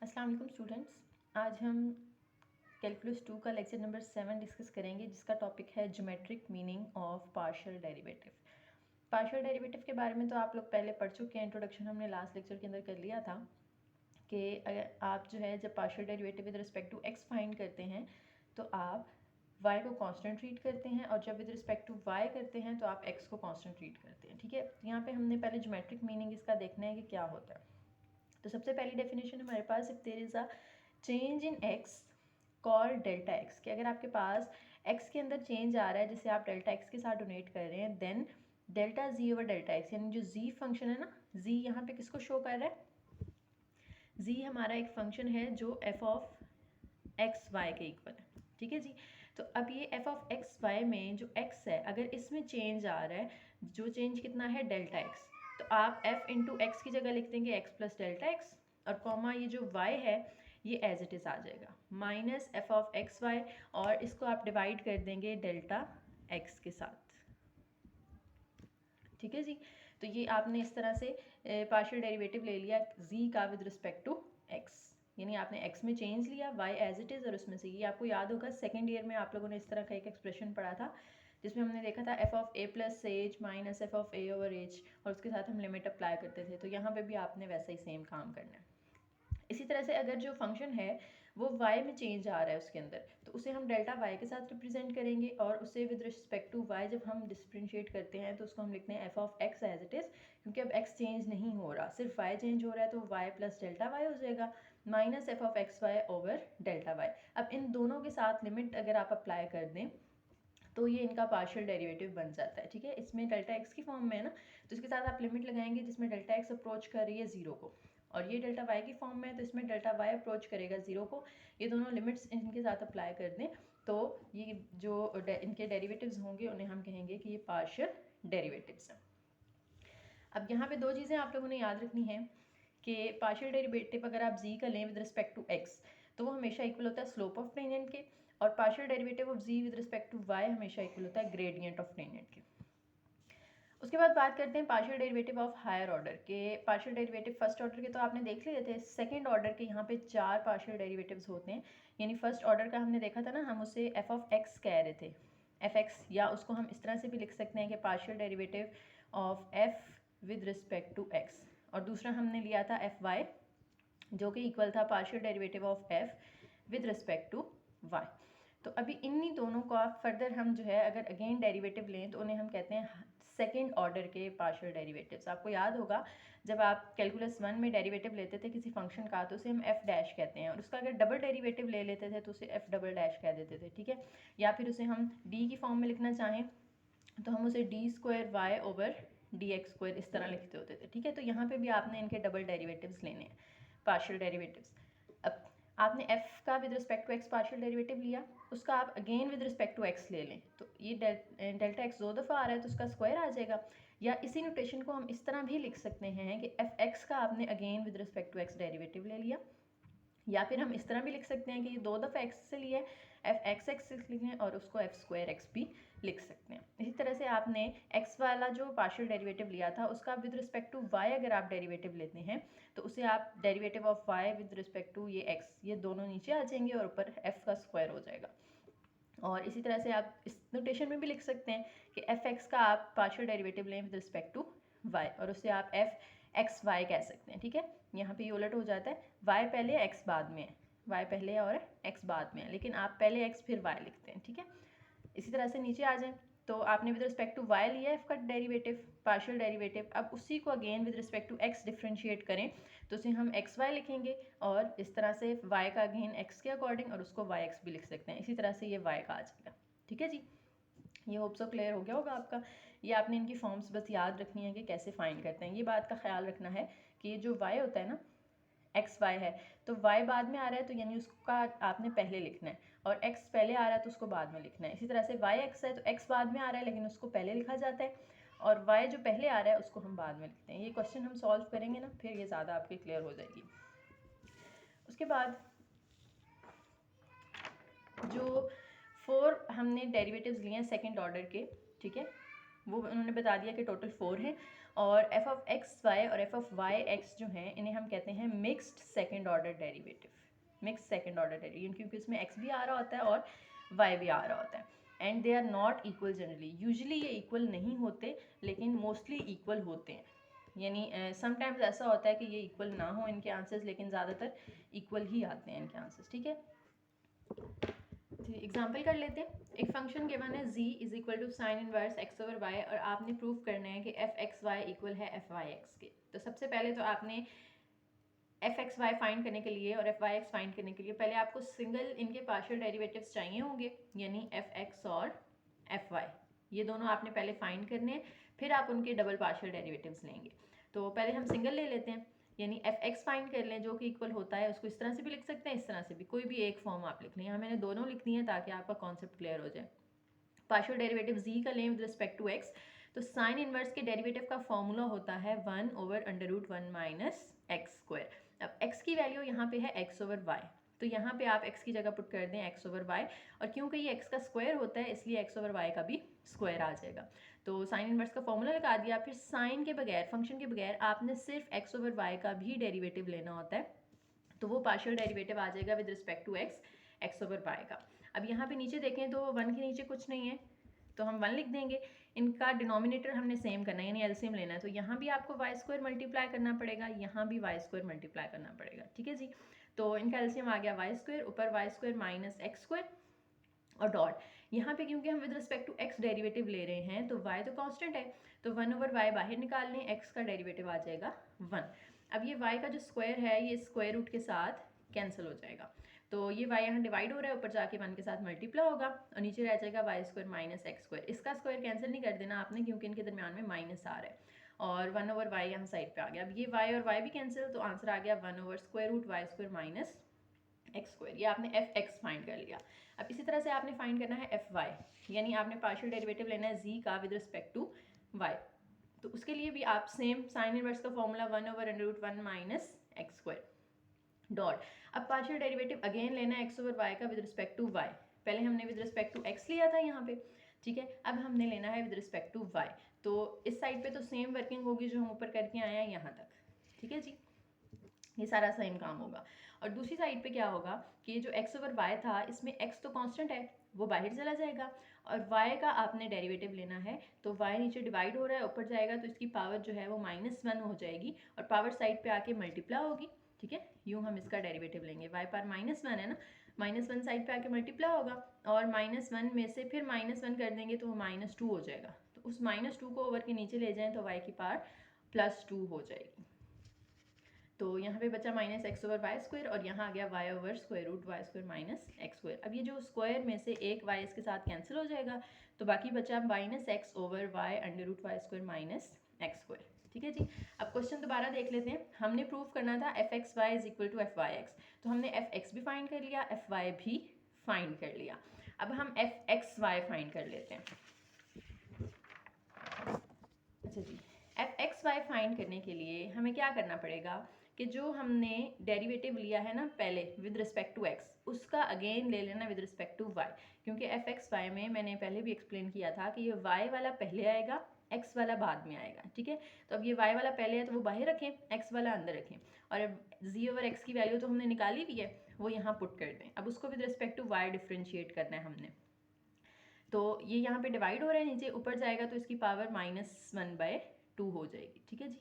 अस्सलाम वालेकुम स्टूडेंट्स। आज हम कैलकुलस 2 का लेक्चर नंबर 7 डिस्कस करेंगे, जिसका टॉपिक है geometric meaning of partial derivative. Partial derivative के बारे में तो आप लोग पहले पढ़ चुके हैं, इंट्रोडक्शन हमने लास्ट लेक्चर के अंदर कर लिया था कि अगर आप जो है जब partial derivative with respect to x find करते हैं तो आप y को कांस्टेंट ट्रीट करते हैं, और जब विद रिस्पेक्ट टू y करते हैं तो आप x को कांस्टेंट ट्रीट करते हैं। ठीक है, यहाँ पे हमने पहले ज्योमेट्रिक मीनिंग इसका देखना है कि क्या होता है। तो सबसे पहली डेफिनेशन हमारे पास, if there is a change in x called delta x, कि अगर आपके पास x के अंदर चेंज आ रहा है जिसे आप डेल्टा x के साथ डोनेट कर रहे हैं, then delta z over delta x, यानी जो z फंक्शन है ना, z यहाँ पे किसको शो कर रहा है, z हमारा एक फंक्शन है जो f ऑफ एक्स वाई के इक्वल है। ठीक है जी, तो अब ये f ऑफ एक्स वाई में जो x है, अगर इसमें चेंज आ रहा है, जो चेंज कितना है डेल्टा x, तो आप f इंटू एक्स की जगह लिख देंगे x प्लस डेल्टा x, और कॉमा ये जो y है ये एज इट इज़ आ जाएगा minus f of x y, और इसको आप डिवाइड कर देंगे डेल्टा x के साथ। ठीक है जी, तो ये आपने इस तरह से पार्शियल डेरिवेटिव ले लिया z का विद रिस्पेक्ट टू x, यानी आपने x में चेंज लिया, y एज इट इज़, और उसमें से ये आपको याद होगा सेकेंड ईयर में आप लोगों ने इस तरह का एक एक्सप्रेशन पढ़ा था जिसमें हमने देखा था f of a plus H minus f of a over H, और उसके साथ हम लिमिट अप्लाई करते थे। तो यहाँ पे भी आपने वैसा ही सेम काम करना है। इसी तरह से अगर जो फंक्शन है वो y में चेंज आ रहा है उसके अंदर, तो उसे हम डेल्टा y के साथ रिप्रेजेंट करेंगे, और उसे विद रिस्पेक्ट टू y जब हम डिफरेंशिएट करते हैं तो उसको हम लिखते हैं f ऑफ x एज इट इज़, क्योंकि अब x चेंज नहीं हो रहा, सिर्फ y चेंज हो रहा है, तो y प्लस डेल्टा y हो जाएगा minus f of x y over delta y। अब इन दोनों के साथ लिमिट अगर आप अप्लाई कर दें तो ये इनका पार्शियल डेरिवेटिव बन जाता है। ठीक है, इसमें डेल्टा एक्स की फॉर्म में है ना, तो इसके साथ आप लिमिट लगाएंगे जिसमें डेल्टा एक्स अप्रोच कर रही है जीरो को, और ये डेल्टा वाई की फॉर्म में है तो इसमें डेल्टा वाई अप्रोच करेगा जीरो को। ये दोनों लिमिट्स इनके साथ अप्लाई कर दें तो ये जो इनके डेरिवेटिव्स होंगे उन्हें हम कहेंगे कि ये पार्शियल डेरिवेटिव्स हैं। अब यहाँ पे दो चीज़ें आप लोगों ने याद रखनी है कि पार्शियल डेरिवेटिव अगर आप z का लें विद रिस्पेक्ट टू x तो वो हमेशा इक्वल होता है स्लोप ऑफ टेंजेंट के, और partial derivative of z with respect to y हमेशा इक्वल होता है ग्रेडियंट ऑफ टेंजेंट के। उसके बाद बात करते हैं partial derivative of higher order के। पार्शियल डेरिवेटिव फर्स्ट ऑर्डर के तो आपने देख लिए थे, सेकंड ऑर्डर के यहाँ पे 4 पार्शियल डेरिवेटिव्स होते हैं। यानी फर्स्ट ऑर्डर का हमने देखा था ना, हम उसे f ऑफ x कह रहे थे, fx, या उसको हम इस तरह से भी लिख सकते हैं कि partial derivative of f with respect to x, और दूसरा हमने लिया था fy जो कि इक्वल था partial derivative of f with respect to y। तो अभी इन्हीं दोनों का फर्दर हम जो है अगर अगेन डेरिवेटिव लें तो उन्हें हम कहते हैं सेकेंड ऑर्डर के पार्शियल डेरिवेटिव्स। आपको याद होगा जब आप कैलकुलस 1 में डेरिवेटिव लेते थे किसी फंक्शन का तो उसे हम f डैश कहते हैं, और उसका अगर डबल डेरिवेटिव ले लेते थे तो उसे f डबल डैश कह देते थे। ठीक है, या फिर उसे हम d की फॉर्म में लिखना चाहें तो हम उसे d square y over d x square इस तरह लिखते होते थे। ठीक है, तो यहाँ पे भी आपने इनके डबल डेरिवेटिव्स लेने हैं, पार्शियल डेरिवेटिव्स। अब आपने f का with respect to x partial derivative लिया, उसका आप again with respect to x ले लें, तो ये डेल्टा x 2 दफ़ा आ रहा है तो उसका स्क्वायर आ जाएगा। या इसी नोटेशन को हम इस तरह भी लिख सकते हैं कि f(x) का आपने again with respect to x derivative ले लिया, या फिर हम इस तरह भी लिख सकते हैं कि ये 2 दफ़ा x से लिए f(x) लिख लें और उसको f स्क्वायर x भी लिख सकते हैं। इसी तरह से आपने x वाला जो पार्शियल डेरिवेटिव लिया था उसका विद रिस्पेक्ट टू y अगर आप डेरिवेटिव लेते हैं तो उसे आप derivative of y with respect to ये x, ये दोनों नीचे आ जाएंगे और ऊपर f का स्क्वायर हो जाएगा। और इसी तरह से आप इस नोटेशन में भी लिख सकते हैं कि f(x) का आप पार्शियल डेरिवेटिव लें विद रिस्पेक्ट टू y, और उससे आप f(x(y) कह सकते हैं। ठीक है, यहाँ पे ये उलट हो जाता है, y पहले x बाद में है, y पहले है और x बाद में है, लेकिन आप पहले x फिर y लिखते हैं। ठीक है, इसी तरह से नीचे आ जाएं तो आपने विद रिस्पेक्ट टू y लिया f का डेरिवेटिव, पार्शियल डेरिवेटिव, अब उसी को again with respect to x differentiate करें तो उसे हम xy लिखेंगे, और इस तरह से y का अगेन x के अकॉर्डिंग और उसको yx भी लिख सकते हैं। इसी तरह से ये y का आ जाएगा। ठीक है जी, ये होप सो क्लियर हो गया होगा आपका। ये आपने इनकी फॉर्म्स बस याद रखनी है कि कैसे फाइंड करते हैं। ये बात का ख्याल रखना है कि ये जो y होता है ना, एक्स वाई है तो y बाद में आ रहा है तो यानी उसका आपने पहले लिखना है, और x पहले आ रहा है तो उसको बाद में लिखना है। इसी तरह से y x है तो x बाद में आ रहा है लेकिन उसको पहले लिखा जाता है, और y जो पहले आ रहा है उसको हम बाद में लिखते हैं। ये क्वेश्चन हम सॉल्व करेंगे ना, फिर ये ज़्यादा आपकी क्लियर हो जाएगी। उसके बाद जो 4 हमने डेरिवेटिव्स लिए हैं सेकेंड ऑर्डर के, ठीक है, वो उन्होंने बता दिया कि टोटल 4 हैं, और एफ ऑफ एक्स वाई और एफ ऑफ वाई एक्स जो हैं इन्हें हम कहते हैं mixed second order derivative, mix second order derivative, क्योंकि इसमें एक्स भी आ रहा होता है और वाई भी आ रहा होता है। And they are not equal generally, usually ये इक्वल नहीं होते लेकिन मोस्टली इक्वल होते हैं, यानी समटाइम्स ऐसा होता है कि ये इक्वल ना हो इनके आंसर्स, लेकिन ज़्यादातर इक्वल ही आते हैं इनके आंसर्स। ठीक है, एग्जाम्पल कर लेते हैं। एक फंक्शन गिवन है z is equal to sine inverse x over y, और आपने प्रूव करना है कि एफ एक्स वाई इक्वल है एफ वाई एक्स के। तो सबसे पहले तो आपने एफ एक्स वाई फाइंड करने के लिए और एफ वाई एक्स फाइंड करने के लिए पहले आपको सिंगल इनके पार्शियल डेरिवेटिव्स चाहिए होंगे, यानी एफ एक्स और एफ वाई, ये दोनों आपने पहले फाइंड करने हैं, फिर आप उनके डबल पार्शियल डेरिवेटिव्स लेंगे। तो पहले हम सिंगल ले लेते हैं, यानी एफ एक्स फाइंड कर लें जो कि इक्वल होता है, उसको इस तरह से भी लिख सकते हैं, इस तरह से भी, कोई भी एक फॉर्म आप लिख लें। यहाँ मैंने दोनों लिख दी है ताकि आपका कॉन्सेप्ट क्लियर हो जाए। पार्शियल डेरिवेटिव जी का लें विद रिस्पेक्ट टू एक्स, तो साइन इनवर्स के डेरिवेटिव का फॉर्मूला होता है 1 over under root 1 minus x square. अब x की वैल्यू यहाँ पे है x ओवर y, तो यहाँ पे आप x की जगह पुट कर दें x ओवर y, और क्योंकि ये x का स्क्वायर होता है इसलिए x ओवर y का भी स्क्वायर आ जाएगा। तो साइन इनवर्स का फॉर्मूला लगा दिया, फिर साइन के बगैर, फंक्शन के बगैर आपने सिर्फ x ओवर y का भी डेरिवेटिव लेना होता है, तो वो पार्शियल डेरिवेटिव आ जाएगा with respect to x over y का। अब यहाँ पे नीचे देखें तो 1 के नीचे कुछ नहीं है, तो हम 1 लिख देंगे। इनका डिनोमिनेटर हमने सेम करना है, यानी एलसीएम लेना है, तो यहाँ भी आपको वाई स्क्वायर मल्टीप्लाई करना पड़ेगा, यहाँ भी वाई स्क्वायर मल्टीप्लाई करना पड़ेगा। ठीक है जी, तो इनका एलसीएम आ गया वाई स्क्वायर, ऊपर y square minus x square और डॉट। यहाँ पे क्योंकि हम विद रिस्पेक्ट टू एक्स डेरिवेटिव ले रहे हैं तो y तो कांस्टेंट है, तो 1 ओवर y बाहर निकाल लें, x का डेरिवेटिव आ जाएगा 1। अब ये y का जो स्क्वायर है ये स्क्वायर रूट के साथ कैंसिल हो जाएगा, तो ये y यहाँ डिवाइड हो रहा है, ऊपर जाके 1 के साथ मल्टीप्लाई होगा और नीचे रह जाएगा y square minus x square. इसका स्क्वायर कैंसिल नहीं कर देना आपने क्योंकि इनके दरमियान में माइनस आ रहा है, और 1 ओवर y यहाँ साइड पे आ गया। अब ये y और y भी कैंसिल, तो आंसर आ गया 1 over square root y square minus x square. ये आपने एफ एक्स फाइंड कर लिया। अब इसी तरह से आपने फाइंड करना है एफ वाई, यानी आपने पार्शियल डेरिवेटिव लेना है जी का विद रिस्पेक्ट टू वाई। तो उसके लिए भी आप सेम साइन इनवर्स का formula 1 over under root 1 minus x square dot. अब पार्शियल डेरिवेटिव अगेन लेना है एक्स ओवर वाई का विद रिस्पेक्ट टू वाई। पहले हमने विद रिस्पेक्ट टू एक्स लिया था यहाँ पे, ठीक है, अब हमने लेना है विद रिस्पेक्ट टू वाई। तो इस साइड पे तो सेम वर्किंग होगी जो हम ऊपर करके आए हैं यहाँ तक। ठीक है जी, ये सारा सेम काम होगा। और दूसरी साइड पे क्या होगा कि जो x ओवर y था इसमें x तो कांस्टेंट है, वो बाहर चला जाएगा, और y का आपने डेरिवेटिव लेना है, तो y नीचे डिवाइड हो रहा है, ऊपर जाएगा तो इसकी पावर जो है वो -1 हो जाएगी और पावर साइड पे आके मल्टीप्लाई होगी। ठीक है, यूँ हम इसका डेरिवेटिव लेंगे, y पावर -1 है ना, -1 साइड पे आके मल्टीप्लाई होगा, और -1 में से फिर -1 कर देंगे तो वो -2 हो जाएगा, तो उस -2 को ओवर के नीचे ले जाएं तो y की पावर +2 हो जाएगी। तो यहाँ पे बचा minus x over y square, और यहाँ आ गया y over square root y square minus x square. अब ये जो स्क्वायर में से एक वाई इसके साथ कैंसिल हो जाएगा, तो बाकी बचा minus x over y under root y square minus x square. ठीक है जी, अब क्वेश्चन दोबारा देख लेते हैं। हमने प्रूव करना था f x y is equal to f y x, तो हमने एफ एक्स भी फाइंड कर लिया, एफ वाई भी फाइंड कर लिया। अब हम एफ एक्स वाई फाइंड कर लेते हैं। अच्छा जी, एफ एक्स वाई फाइंड करने के लिए हमें क्या करना पड़ेगा कि जो हमने डेरिवेटिव लिया है ना पहले विद रिस्पेक्ट टू एक्स, उसका अगेन ले लेना विद रिस्पेक्ट टू वाई, क्योंकि एफ एक्स वाई में मैंने पहले भी एक्सप्लेन किया था कि ये वाई वाला पहले आएगा, एक्स वाला बाद में आएगा। ठीक है, तो अब ये वाई वाला पहले है तो वो बाहर रखें, एक्स वाला अंदर रखें, और जी ओवर एक्स की वैल्यू तो हमने निकाली भी है, वो यहाँ पुट कर दें। अब उसको with respect to y differentiate करना है हमने, तो ये यहाँ पे डिवाइड हो रहा है, नीचे ऊपर जाएगा तो इसकी पावर -1/2 हो जाएगी। ठीक है जी,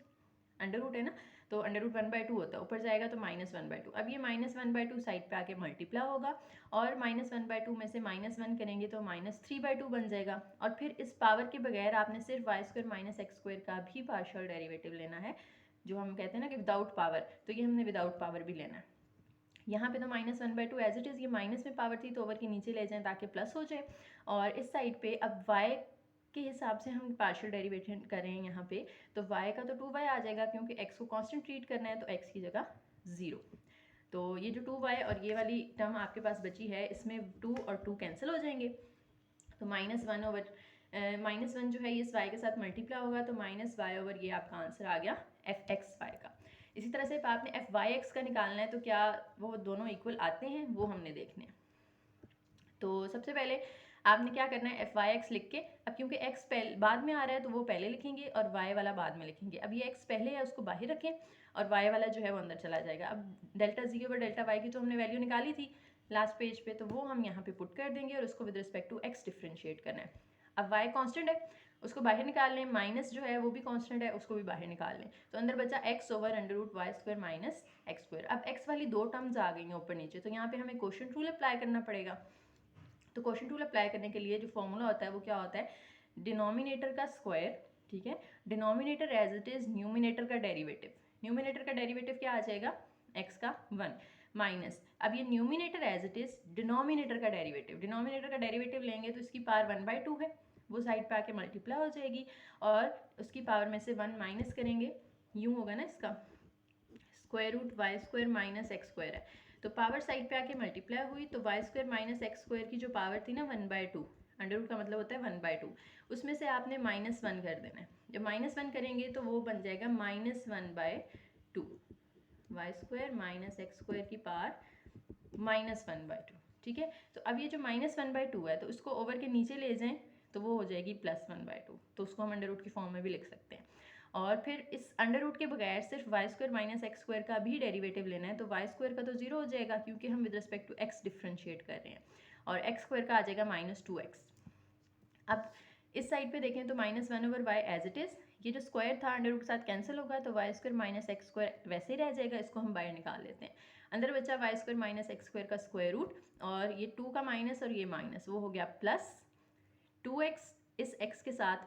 अंडर रूट है ना, तो अंडर रूट 1/2 होता है, ऊपर जाएगा तो -1/2। अब ये -1/2 साइड पे आके मल्टीप्लाई होगा, और -1/2 में से -1 करेंगे तो -3/2 बन जाएगा, और फिर इस पावर के बगैर आपने सिर्फ y square minus x square का भी पार्शियल डेरिवेटिव लेना है, जो हम कहते हैं ना कि विदाउट पावर, तो ये हमने विदाउट पावर भी लेना है। यहाँ पे तो -1/2 एज इट इज़, ये माइनस में पावर थी तो ओवर के नीचे ले जाएं ताकि प्लस हो जाए, और इस साइड पे अब y के हिसाब से हम पार्शियल डेरिवेशन करें यहाँ पे, तो y का तो 2y आ जाएगा, क्योंकि x को कांस्टेंट ट्रीट करना है तो x की जगह 0। तो ये जो 2y और ये वाली टर्म आपके पास बची है, इसमें 2 और 2 कैंसिल हो जाएंगे, तो -1 ओवर -1 जो है ये इस y के साथ मल्टीप्लाई होगा, तो -y ओवर ये आपका आंसर आ गया एफ एक्स वाई का। इसी तरह से आपने एफ वाई एक्स का निकालना है, तो क्या वो दोनों इक्वल आते हैं वो हमने देखने हैं। तो सबसे पहले आपने क्या करना है, एफ वाई एक्स लिख के, अब क्योंकि एक्स बाद में आ रहा है तो वो पहले लिखेंगे और वाई वाला बाद में लिखेंगे। अब ये एक्स पहले है उसको बाहर रखें और वाई वाला जो है वो अंदर चला जाएगा। अब delta z over delta y की तो हमने वैल्यू निकाली थी लास्ट पेज पे, तो वो हम यहाँ पे पुट कर देंगे और उसको with respect to x differentiate करना है। अब वाई कांस्टेंट है उसको बाहर निकाल लें, माइनस जो है वो भी कांस्टेंट है उसको भी बाहर निकाल लें, तो अंदर बचा x over under root y square minus x square. अब x वाली दो टर्म्स आ गई हैं ऊपर नीचे, तो यहाँ पे हमें क्वोशिएंट रूल अप्लाई करना पड़ेगा। तो क्वोशिएंट रूल अप्लाई करने के लिए जो फॉर्मूला होता है वो क्या होता है, डिनोमिनेटर का स्क्वायर, ठीक है, denominator as it is numerator का डेरिवेटिव। न्यूमिनेटर का डेरिवेटिव क्या आ जाएगा, x का 1 माइनस, अब ये numerator as it is denominator का डेरिवेटिव, डिनोमिनेटर का डेरिवेटिव लेंगे तो इसकी पावर 1/2 है, वो साइड पे आके मल्टीप्लाई हो जाएगी और उसकी पावर में से 1 माइनस करेंगे, यूँ होगा ना, इसका square root y square minus x square है, तो पावर साइड पे आके मल्टीप्लाई हुई, तो y square minus x square की जो पावर थी ना 1/2, अंडर रूट का मतलब होता है 1/2, उसमें से आपने -1 कर देना है। जब -1 करेंगे तो वो बन जाएगा -1/2, y square minus x square की पावर -1/2, ठीक है। तो अब ये जो -1/2 है तो उसको ओवर के नीचे ले जाएं तो वो हो जाएगी +1/2, तो उसको हम अंडर रूट की फॉर्म में भी लिख सकते हैं। और फिर इस अंडर रूट के बगैर सिर्फ y square minus x square का भी डेरिवेटिव लेना है, तो वाई स्क्वायर का तो 0 हो जाएगा क्योंकि हम with respect to x differentiate कर रहे हैं, और एक्स स्क्वायर का आ जाएगा -2x। अब इस साइड पे देखें तो -1 over y as it is, ये जो स्क्वायर था अंडर रूट के साथ कैंसिल होगा तो y square minus x square वैसे ही रह जाएगा, इसको हम बाहर निकाल लेते हैं। अंदर बचा y square minus x square का स्क्वायर रूट, और ये 2 का माइनस और ये माइनस, वो हो गया +2x, इस x के साथ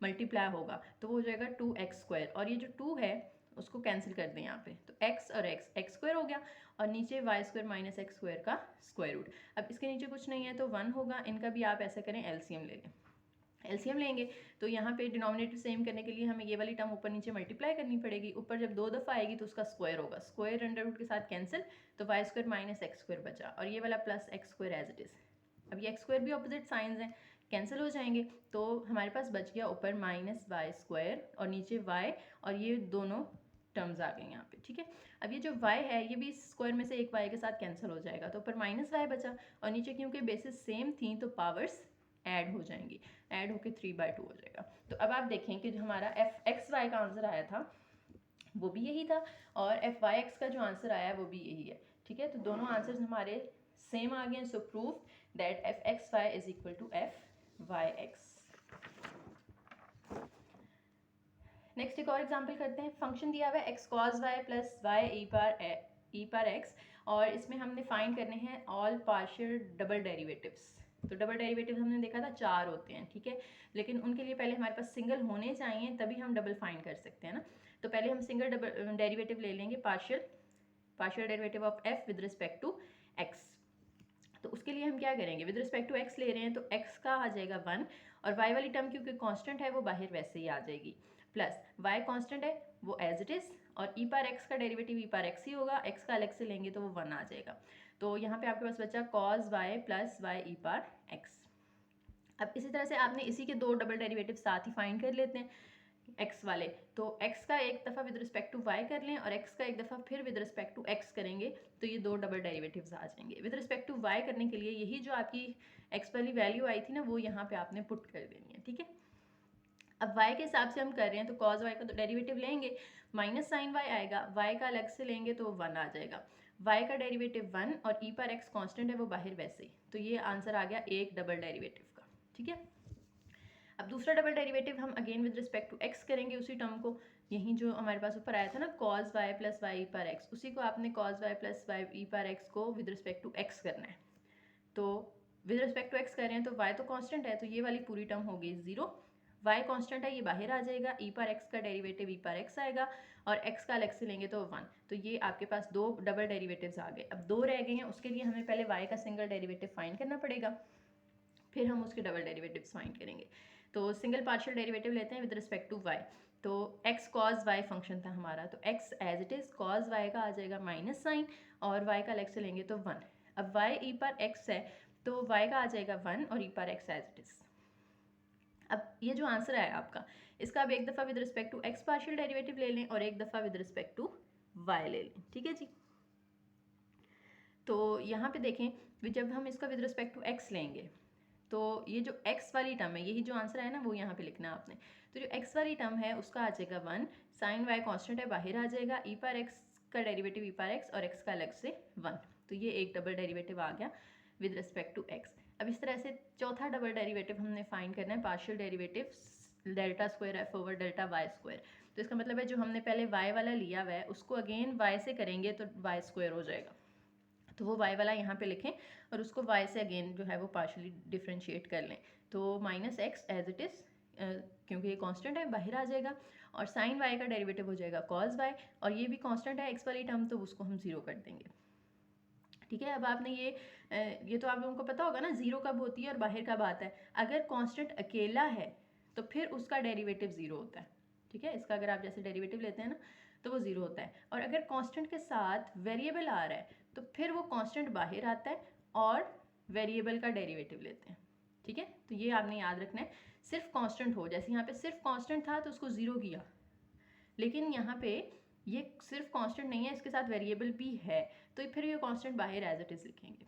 मल्टीप्लाई होगा तो वो हो जाएगा 2x स्क्वायर, और ये जो 2 है उसको कैंसिल कर दें यहाँ पे, तो x और x स्क्वायर हो गया, और नीचे y square minus x square का स्क्वायर रूट। अब इसके नीचे कुछ नहीं है तो 1 होगा, इनका भी आप ऐसा करें एलसीएम ले लें। एलसीएम लेंगे तो यहाँ पे डिनोमिनेटर सेम करने के लिए हमें ये वाली टर्म ऊपर नीचे मल्टीप्लाई करनी पड़ेगी, ऊपर जब 2 दफ़ा आएगी तो उसका स्क्वायर होगा, स्क्वायर अंडर रूट के साथ कैंसिल, तो y square minus x square बचा, और ये वाला plus x square as it is. अब ये एक्स स्क्वायर भी ऑपोजिट साइंस हैं, कैंसिल हो जाएंगे, तो हमारे पास बच गया ऊपर माइनस वाई स्क्वायर और नीचे वाई, और ये दोनों टर्म्स आ गए यहाँ पे, ठीक है। अब ये जो y है ये भी स्क्वायर में से एक y के साथ कैंसिल हो जाएगा, तो ऊपर -y बचा, और नीचे क्योंकि बेसिस सेम थी तो पावर्स ऐड हो जाएंगी, ऐड होके 3/2 हो जाएगा। तो अब आप देखें कि जो हमारा एफ एक्स वाई का आंसर आया था वो भी यही था, और एफ वाई एक्स का जो आंसर आया है वो भी यही है, ठीक है। तो दोनों आंसर्स हमारे सेम आ गए, so proof that f x y is equal to f y x. Next एक और एग्जांपल करते हैं। फंक्शन दिया हुआ है x cos y plus y e पार एक्स, और इसमें हमने फाइंड करने हैं ऑल पार्शियल डबल डेरिवेटिव्स। तो डबल डेरिवेटिव हमने देखा था 4 होते हैं, ठीक है, लेकिन उनके लिए पहले हमारे पास सिंगल होने चाहिए तभी हम डबल फाइंड कर सकते हैं ना। तो पहले हम सिंगल डबल डेरिवेटिव ले लेंगे, partial derivative of f with respect to x. तो उसके लिए हम क्या करेंगे, विद रिस्पेक्ट टू एक्स ले रहे हैं तो एक्स का आ जाएगा 1, और वाई वाली टर्म क्योंकि कांस्टेंट है वो बाहर वैसे ही आ जाएगी, प्लस वाई कांस्टेंट है वो एज इट इज़, और ई पार एक्स का डेरिवेटिव ई पार एक्स ही होगा, एक्स का अलग से लेंगे तो वो 1 आ जाएगा। तो यहाँ पे आपके पास बचा cos y plus y e पार एक्स। अब इसी तरह से आपने इसी के 2 डबल डेरिवेटिव साथ ही फाइंड कर लेते हैं x वाले, तो x का एक दफ़ा विद रिस्पेक्ट टू y कर लें और x का एक दफ़ा फिर विद रिस्पेक्ट टू x करेंगे, तो ये 2 डबल डेरिवेटिव्स आ जाएंगे। विद रिस्पेक्ट टू y करने के लिए यही जो आपकी x वाली वैल्यू आई थी ना वो यहाँ पे आपने पुट कर देनी है, ठीक है। अब y के हिसाब से हम कर रहे हैं तो cos y का तो डेरिवेटिव लेंगे, माइनस साइन y आएगा, y का अलग से लेंगे तो 1 आ जाएगा, y का डेरिवेटिव 1 और e पर x कांस्टेंट है वो बाहर वैसे ही, तो ये आंसर आ गया एक डबल डेरिवेटिव का, ठीक है। अब दूसरा डबल डेरिवेटिव हम again with respect to x करेंगे उसी टर्म को, यही जो हमारे पास ऊपर आया था ना cos y प्लस वाई पर x, उसी को आपने cos y प्लस वाई पर x को विद रिस्पेक्ट टू x करना है। तो विद रिस्पेक्ट टू x कर रहे हैं तो y तो कांस्टेंट है तो ये वाली पूरी टर्म होगी 0, y कांस्टेंट है ये बाहर आ जाएगा, e पर x का डेरिवेटिव e पर x आएगा, और x का अलग से लेंगे तो 1, तो ये आपके पास 2 डबल डेरिवेटिव्स आ गए। अब 2 रह गए हैं, उसके लिए हमें पहले y का सिंगल डेरिवेटिव फाइंड करना पड़ेगा, फिर हम उसके डबल डेरिवेटिव्स फाइंड करेंगे। तो सिंगल पार्शियल डेरिवेटिव लेते हैं विद रिस्पेक्ट टू y, तो x cos y फंक्शन था हमारा, तो x as it is cos y का आ जाएगा माइनस साइन, और y का अलग से लेंगे तो 1। अब y e पर x है तो y का आ जाएगा 1 और e पर x एज इट इज़। अब ये जो आंसर है आपका, इसका अब एक दफ़ा with respect to x partial derivative ले लें और एक दफ़ा विद रिस्पेक्ट टू y ले लें, ठीक है जी। तो यहाँ पे देखें जब हम इसका विद रिस्पेक्ट टू x लेंगे तो ये जो x वाली टर्म है, यही जो आंसर है ना वो यहाँ पे लिखना है आपने। तो जो x वाली टर्म है उसका आ जाएगा 1, साइन y कांस्टेंट है बाहर आ जाएगा, e पर x का डेरिवेटिव e पर x और x का अलग से 1, तो ये एक डबल डेरिवेटिव आ गया विद रिस्पेक्ट टू x। अब इस तरह से चौथा डबल डेरिवेटिव हमने फाइंड करना है, partial derivative delta square f over delta y square. तो इसका मतलब है जो हमने पहले y वाला लिया हुआ है उसको अगेन y से करेंगे तो y स्क्वायर हो जाएगा, तो वो y वाला यहाँ पे लिखें और उसको y से अगेन जो है वो पार्शली डिफ्रेंशिएट कर लें। तो minus x as it is, क्योंकि ये कांस्टेंट है बाहर आ जाएगा, और साइन y का डेरिवेटिव हो जाएगा कॉस y, और ये भी कांस्टेंट है x वाली टर्म, तो उसको हम ज़ीरो कर देंगे। ठीक है, अब आपने ये तो आप लोगों को पता होगा ना ज़ीरो कब होती है और बाहर कब आता है। अगर कांस्टेंट अकेला है तो फिर उसका डेरिवेटिव ज़ीरो होता है। ठीक है, इसका अगर आप जैसे डेरिवेटिव लेते हैं ना तो वो ज़ीरो होता है, और अगर कांस्टेंट के साथ वेरिएबल आ रहा है तो फिर वो कांस्टेंट बाहर आता है और वेरिएबल का डेरिवेटिव लेते हैं। ठीक है, तो ये आपने याद रखना है। सिर्फ कांस्टेंट हो, जैसे यहाँ पे सिर्फ कांस्टेंट था तो उसको ज़ीरो किया, लेकिन यहाँ पे ये सिर्फ कांस्टेंट नहीं है, इसके साथ वेरिएबल भी है, तो फिर ये कांस्टेंट बाहर एज इट इज़ लिखेंगे।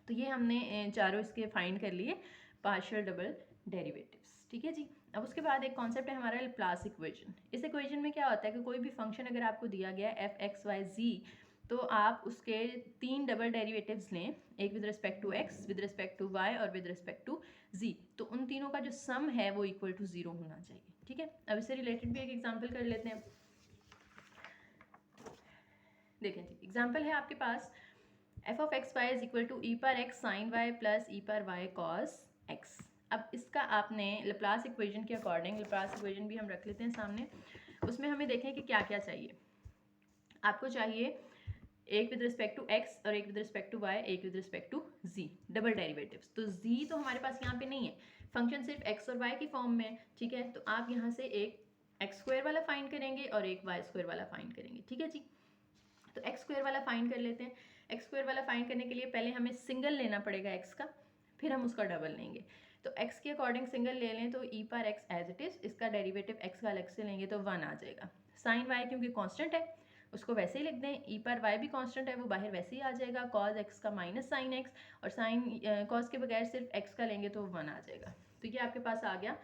तो ये हमने चारों इसके फाइंड कर लिए पार्शियल डबल डेरिवेटिव्स। ठीक है जी। अब उसके बाद एक कॉन्सेप्ट है हमारा लाप्लास इक्वेशन। इस इक्वेशन में क्या होता है कि कोई भी फंक्शन अगर आपको दिया गया है एफ एक्स वाई जी, तो आप उसके 3 डबल डेरिवेटिव्स लें, एक with respect to x, with respect to y और विद रिस्पेक्ट टू जी। तो उन तीनों का जो सम है वो इक्वल टू 0 होना चाहिए। ठीक है, अब इससे रिलेटेड भी एक एग्जाम्पल कर लेते हैं। देखें जी, एग्जाम्पल है आपके पास f of x y is equal to e पर x sine y plus e पर वाई कॉस एक्स। अब इसका आपने लप्लास इक्वेशन के अकॉर्डिंग, लप्लास इक्वेशन भी हम रख लेते हैं सामने, उसमें हमें देखें कि क्या क्या चाहिए। आपको चाहिए एक विद रिस्पेक्ट टू एक्स और एक विद रिस्पेक्ट टू वाई, एक with respect to g, double derivatives. तो जी तो हमारे पास यहाँ पे नहीं है, फंक्शन सिर्फ एक्स और वाई की फॉर्म में है। ठीक है, तो आप यहाँ से एक एक्स स्क्वायर वाला फाइंड करेंगे और एक वाई स्क्वायर वाला फाइंड करेंगे। ठीक है जी, तो एक्स स्क्वायर वाला फाइंड कर लेते हैं। एक्स स्क्वायर वाला फाइंड करने के लिए पहले हमें सिंगल लेना पड़ेगा एक्स का, फिर हम उसका डबल लेंगे। तो एक्स के अकॉर्डिंग सिंगल ले लें तो ई पर एक्स एज इट इज़, इसका डेरिवेटिव एक्स का अलग से लेंगे तो 1 आ जाएगा। साइन वाई क्योंकि कांस्टेंट है उसको वैसे ही लिख दें, ई पर वाई भी कांस्टेंट है वो बाहर वैसे ही आ जाएगा, कॉज एक्स का माइनस साइन एक्स, और साइन कॉज के बगैर सिर्फ एक्स का लेंगे तो 1 आ जाएगा। तो ये आपके पास आ गया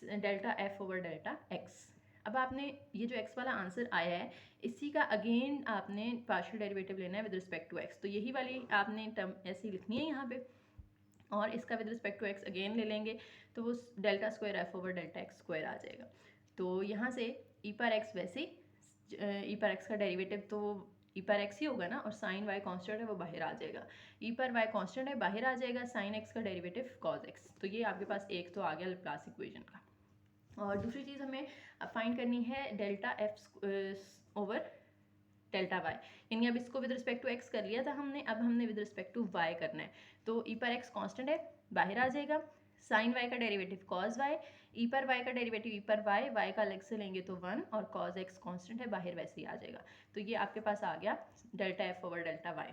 delta f over delta x. अब आपने ये जो x वाला आंसर आया है इसी का अगेन आपने पार्शियल डेरिवेटिव लेना है विद रिस्पेक्ट टू x, तो यही वाली आपने टर्म ऐसी लिखनी है यहाँ पे, और इसका with respect to x again ले लेंगे तो वो delta square f over delta x square आ जाएगा। तो यहाँ से ई पर एक्स वैसे ई पर एक्स का डेरिवेटिव तो ई पर एक्स ही होगा ना, और साइन वाई कांस्टेंट है वो बाहर आ जाएगा, ई पर वाई कांस्टेंट है बाहर आ जाएगा, साइन एक्स का डेरिवेटिव कॉज एक्स। तो ये आपके पास एक तो आ गया लप्लास इक्वेशन का। और दूसरी चीज़ हमें फाइंड करनी है delta f over delta y, यानी अब इसको विद रिस्पेक्ट टू एक्स कर लिया था हमने, अब हमने विद रिस्पेक्ट टू वाई करना है। तो ई पर एक्स कांस्टेंट है बाहर आ जाएगा, साइन वाई का डेरिवेटिव कॉज वाई, ई पर वाई का डेरिवेटिव ई पर वाई, वाई का अलग से लेंगे तो 1, और कॉज एक्स कांस्टेंट है बाहर वैसे ही आ जाएगा। तो ये आपके पास आ गया delta f over delta y.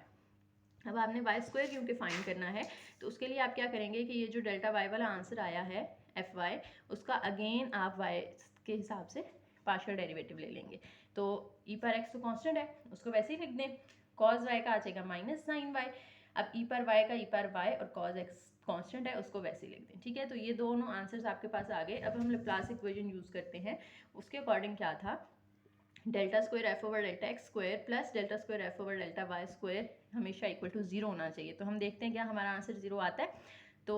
अब आपने वाई स्क्वायर क्योंकि फाइंड करना है तो उसके लिए आप क्या करेंगे कि ये जो डेल्टा वाई वाला आंसर आया है एफ वाई, उसका अगेन आप वाई के हिसाब से पार्शियल डेरिवेटिव ले लेंगे। तो ई पर एक्स तो कांस्टेंट है उसको वैसे ही लिख दें, कॉज वाई का आ जाएगा माइनस साइन वाई। अब ई पर वाई का ई पर वाई और कॉज एक्स कांस्टेंट है उसको वैसे ही लिख दें। ठीक है, तो ये दोनों आंसर्स आपके पास आ गए। अब हम लैप्लास इक्वेशन यूज़ करते हैं, उसके अकॉर्डिंग क्या था, delta square f over delta x square plus delta square f over delta y square हमेशा इक्वल टू 0 होना चाहिए। तो हम देखते हैं क्या हमारा आंसर 0 आता है। तो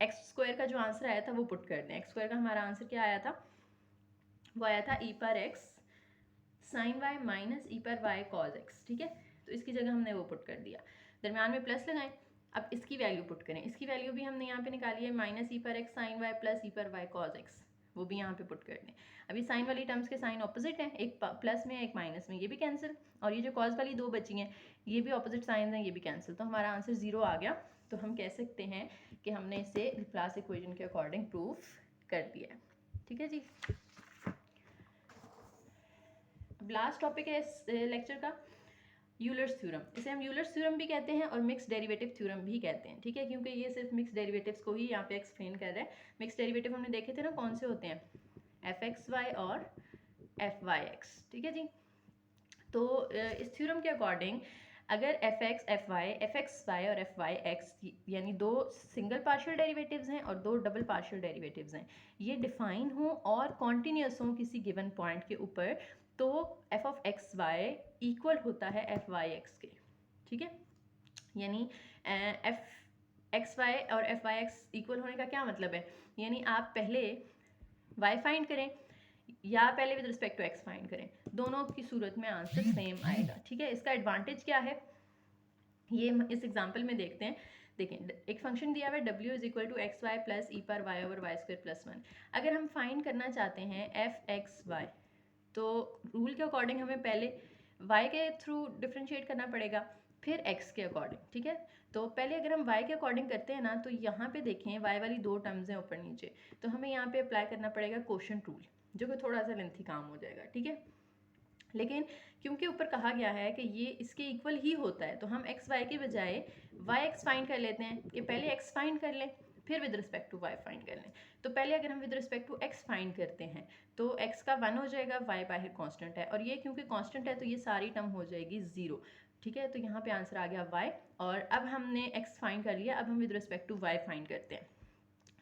एक्स स्क्वायर का जो आंसर आया था वो पुट कर दें। एक्स स्क्वायर का हमारा आंसर क्या आया था, वो आया था ई पर एक्स साइन वाई माइनस ई पर वाई कॉज एक्स। ठीक है, तो इसकी जगह हमने वो पुट कर दिया, दरम्यान में प्लस लगाएं। अब इसकी वैल्यू पुट करें, इसकी वैल्यू भी हमने यहाँ पे निकाली है माइनस ई पर x sine y plus e पर वाई कॉज एक्स, वो भी यहाँ पे पुट कर दें। अभी साइन वाली टर्म्स के साइन ऑपोजिट हैं, एक प्लस में एक माइनस में, ये भी कैंसिल, और ये जो कॉज वाली दो बची हैं ये भी ऑपोजिट साइन हैं, ये भी कैंसिल। तो हमारा आंसर 0 आ गया। तो हम कह सकते हैं कि हमने इसे लैप्लास इक्वेशन के अकॉर्डिंग प्रूफ कर दिया है। ठीक है जी। अब लास्ट टॉपिक है इस लेक्चर का यूलर्स थ्योरम। इसे हम यूलर्स थ्योरम भी कहते हैं और मिक्स डेरिवेटिव थ्योरम भी कहते हैं। ठीक है, क्योंकि ये सिर्फ मिक्स डेरिवेटिव्स को ही यहाँ पे एक्सप्लेन कर रहा है। मिक्स डेरिवेटिव हमने देखे थे ना कौन से होते हैं, एफ एक्स वाई और एफ वाई एक्स। ठीक है जी, तो इस थ्योरम के अकॉर्डिंग अगर एफ एक्स वाई और एफ वाई एक्स यानी दो सिंगल पार्शियल डेरिवेटिव्स हैं और दो डबल पार्शियल डेरिवेटिव्स हैं, ये डिफाइन हो और कॉन्टीन्यूस हो किसी गिवन पॉइंट के ऊपर, तो f of x y equal होता है एफ वाई एक्स के, ठीक है। यानी एफ एक्स वाई और एफ वाई एक्स इक्वल होने का क्या मतलब है, यानी आप पहले y फाइंड करें या पहले with respect to x find करें, दोनों की सूरत में आंसर सेम आएगा, ठीक है। इसका एडवांटेज क्या है ये इस एग्जांपल में देखते हैं। देखें, एक फंक्शन दिया हुआ है w is equal to x y plus e पर y over y square plus 1। अगर हम फाइंड करना चाहते हैं एफ एक्स वाई, तो रूल के अकॉर्डिंग हमें पहले y के थ्रू डिफ्रेंशिएट करना पड़ेगा, फिर x के अकॉर्डिंग, ठीक है। तो पहले अगर हम y के अकॉर्डिंग करते हैं ना, तो यहाँ पे देखें y वाली दो टर्म्स हैं ऊपर नीचे, तो हमें यहाँ पे अप्लाई करना पड़ेगा कोशेंट रूल, जो कि थोड़ा सा लेंथी काम हो जाएगा, ठीक है। लेकिन क्योंकि ऊपर कहा गया है कि ये इसके इक्वल ही होता है, तो हम एक्स वाई की बजाय वाई एक्स फाइंड कर लेते हैं कि पहले एक्स फाइंड कर लें फिर with respect to y find कर लें। तो पहले अगर हम with respect to x find करते हैं तो एक्स का 1 हो जाएगा, वाई बाहर कांस्टेंट है, और ये क्योंकि कांस्टेंट है तो ये सारी टर्म हो जाएगी 0, ठीक है। तो यहाँ पे आंसर आ गया y, और अब हमने x फाइंड कर लिया, अब हम with respect to y find करते हैं।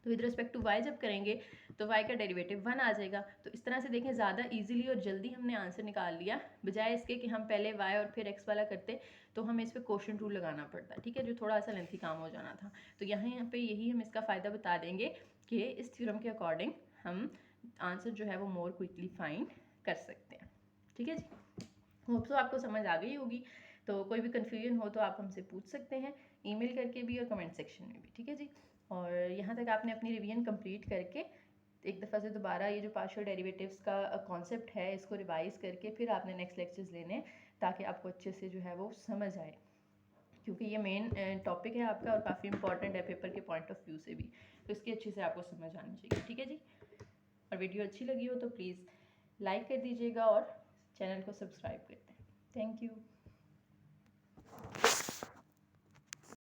तो विद रिस्पेक्ट टू y जब करेंगे तो y का डेरिवेटिव 1 आ जाएगा। तो इस तरह से देखें, ज़्यादा इजीली और जल्दी हमने आंसर निकाल लिया, बजाय इसके कि हम पहले y और फिर x वाला करते तो हमें इस पर क्वोशंट रूल लगाना पड़ता, ठीक है, जो थोड़ा सा लेंथी काम हो जाना था। तो यहाँ पे यही हम इसका फ़ायदा बता देंगे कि इस थ्योरम के अकॉर्डिंग हम आंसर जो है वो मोर क्विकली फाइंड कर सकते हैं, ठीक है जी। होप सो आपको समझ आ गई होगी। तो कोई भी कन्फ्यूजन हो तो आप हमसे पूछ सकते हैं, ईमेल करके भी और कमेंट सेक्शन में भी, ठीक है जी। और यहाँ तक आपने अपनी रिवीजन कंप्लीट करके एक दफ़ा से दोबारा ये जो पार्शियल डेरिवेटिव्स का कॉन्सेप्ट है इसको रिवाइज करके फिर आपने नेक्स्ट लेक्चर्स लेने हैं, ताकि आपको अच्छे से जो है वो समझ आए, क्योंकि ये मेन टॉपिक है आपका और काफ़ी इंपॉर्टेंट है पेपर के पॉइंट ऑफ व्यू से भी, तो इसकी अच्छे से आपको समझ आनी चाहिए, ठीक है जी। और वीडियो अच्छी लगी हो तो प्लीज़ लाइक कर दीजिएगा और चैनल को सब्सक्राइब कर दें। Thank you.